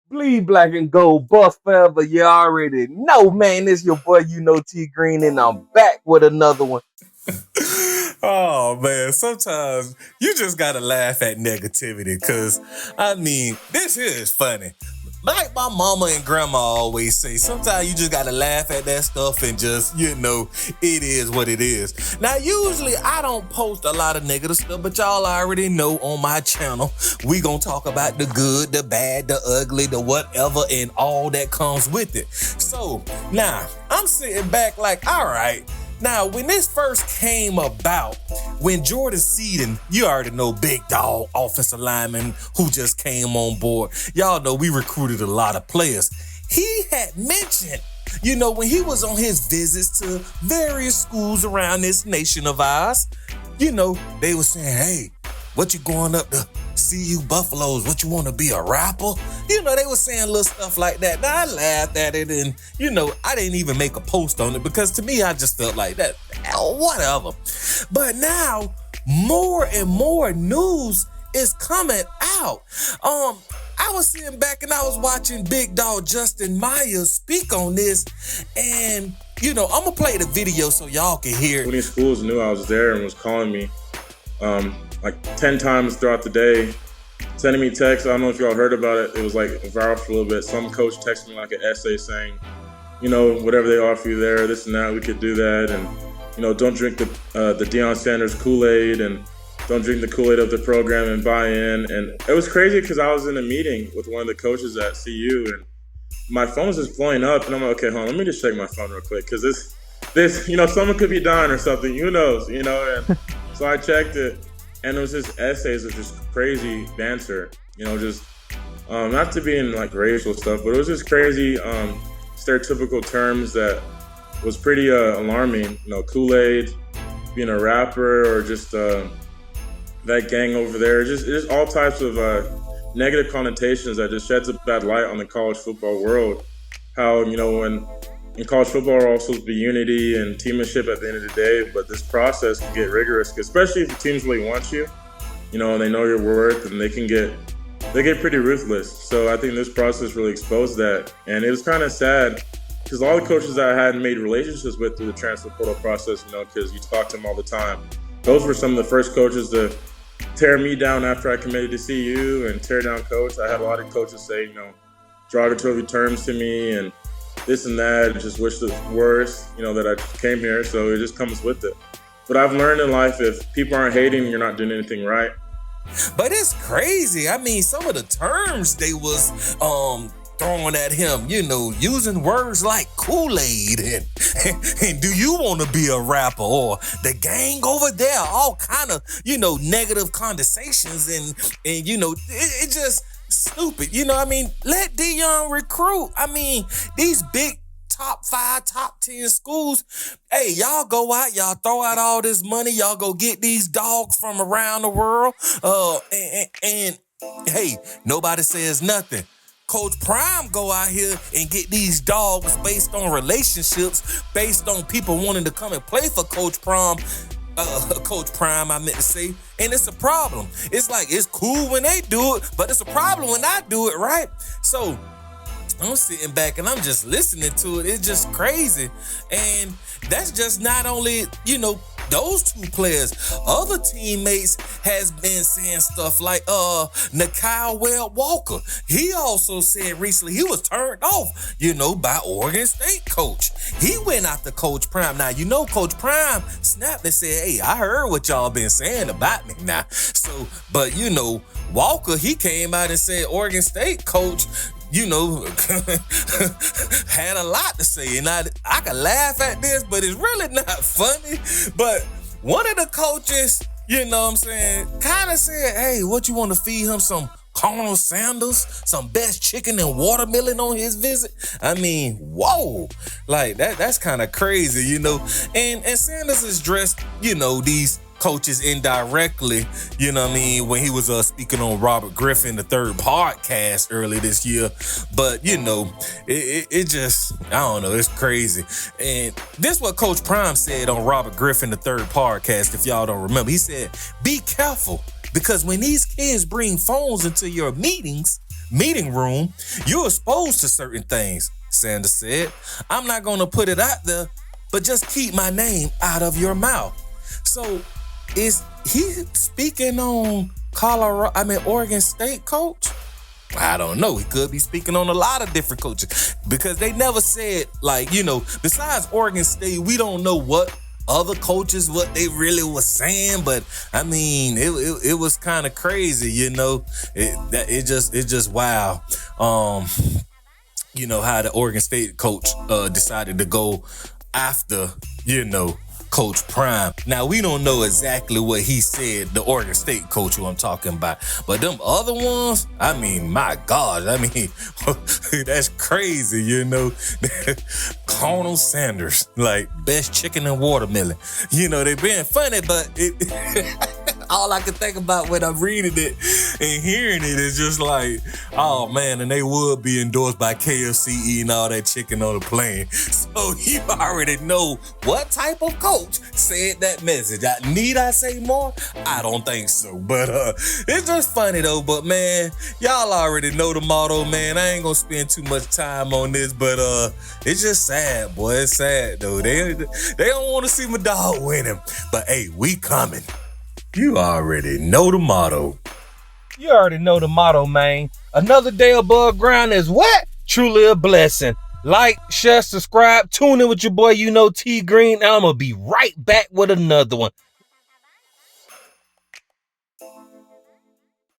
Bleed black and gold, buff forever. You already know, man. It's your boy, T Green, and I'm back with another one. Oh man, sometimes you just gotta laugh at negativity, cause I mean, this here is funny. Like my mama and grandma always say, sometimes you just gotta laugh at that stuff and just, it is what it is. Now, usually I don't post a lot of negative stuff, but y'all already know on my channel, we gonna talk about the good, the bad, the ugly, the whatever, and all that comes with it. So, now, I'm sitting back like, all right. Now, when this first came about, when Jordan Seaton, you already know, big dog, offensive lineman who just came on board. Y'all know we recruited a lot of players. He had mentioned, when he was on his visits to various schools around this nation of ours, they were saying, hey, what you going up to CU Buffaloes? What you want to be, a rapper? They were saying little stuff like that. Now, I laughed at it and, I didn't even make a post on it because to me, I just felt like that, whatever. But now, more and more news is coming out. I was sitting back and I was watching Big Dog Justin Myers speak on this, and, I'm going to play the video so y'all can hear it. 20 schools knew I was there and was calling me like 10 times throughout the day, sending me texts. I don't know if y'all heard about it. It was like viral for a little bit. Some coach texted me like an essay saying, whatever they offer you there, this and that, we could do that. And, don't drink the Deion Sanders Kool-Aid, and don't drink the Kool-Aid of the program and buy in. And it was crazy because I was in a meeting with one of the coaches at CU, and my phone was just blowing up. And I'm like, okay, hold on, let me just check my phone real quick because this, someone could be dying or something. Who knows, And so I checked it. And it was just essays of just crazy banter, just not to be in like racial stuff, but it was just crazy stereotypical terms that was pretty alarming. Kool-Aid, being a rapper, or just that gang over there. Just all types of negative connotations that just sheds a bad light on the college football world. How, when in college football, we're also supposed to be unity and teammanship at the end of the day, but this process can get rigorous, especially if the teams really want you, and they know your worth, and they get pretty ruthless. So I think this process really exposed that, and it was kind of sad because all the coaches that I had made relationships with through the transfer portal process, because you talk to them all the time, those were some of the first coaches to tear me down after I committed to CU and tear down coach. I had a lot of coaches say, derogatory terms to me and this and that, and just wish the worst, that I just came here. So it just comes with it. But I've learned in life, if people aren't hating, you're not doing anything right. But it's crazy. I mean, some of the terms they was throwing at him, using words like Kool-Aid and do you want to be a rapper, or the gang over there, all kind of, negative conversations, and it just stupid. Let Deion recruit. These big top 5, top 10 schools, hey, y'all go out, y'all throw out all this money, y'all go get these dogs from around the world, and hey, nobody says nothing. Coach Prime go out here and get these dogs based on relationships, based on people wanting to come and play for Coach Prime, I meant to say, and it's a problem. It's like, it's cool when they do it, but it's a problem when I do it, right? So I'm sitting back and I'm just listening to it. It's just crazy. And that's just not only, those two players. Other teammates has been saying stuff like Nikhil Webb Walker. He also said recently he was turned off, by Oregon State coach. He went after Coach Prime. Now, Coach Prime snapped and said, hey, I heard what y'all been saying about me now. So, but Walker, he came out and said Oregon State coach, had a lot to say. And I can laugh at this, but it's really not funny. But one of the coaches, kind of said, hey, what you want to feed him? Some Colonel Sanders, some best chicken and watermelon on his visit? Whoa. Like, that's kind of crazy, And Sanders is dressed, these coaches indirectly, when he was speaking on Robert Griffin, the third podcast early this year. But, it just, I don't know, it's crazy. And this is what Coach Prime said on Robert Griffin, the third podcast, if y'all don't remember. He said, be careful, because when these kids bring phones into your meetings, meeting room, you're exposed to certain things, Sanders said. I'm not going to put it out there, but just keep my name out of your mouth. So is he speaking on Oregon State coach? I don't know. He could be speaking on a lot of different coaches because they never said, like, you know, besides Oregon State, we don't know what other coaches, what they really was saying. But I mean, it was kind of crazy, you know. It just wow. You know, how the Oregon State coach decided to go after, you know, Coach Prime. Now, we don't know exactly what he said, the Oregon State coach who I'm talking about. But them other ones, I mean, my God, I mean, that's crazy, you know. Colonel Sanders, like, best chicken and watermelon. You know, they being funny, but all I can think about when I'm reading it and hearing it is just like, oh man, and they would be endorsed by KFC eating all that chicken on the plane. So you already know what type of coach said that message. Need I say more? I don't think so. But it's just funny though. But man, y'all already know the motto, man. I ain't gonna spend too much time on this, but it's just sad, boy. It's sad though. They don't want to see my dog winning. But hey, we coming. You already know the motto. You already know the motto, man. Another day above ground is what? Truly a blessing. Like, share, subscribe, tune in with your boy, YouKnowTGreen, and I'm going to be right back with another one.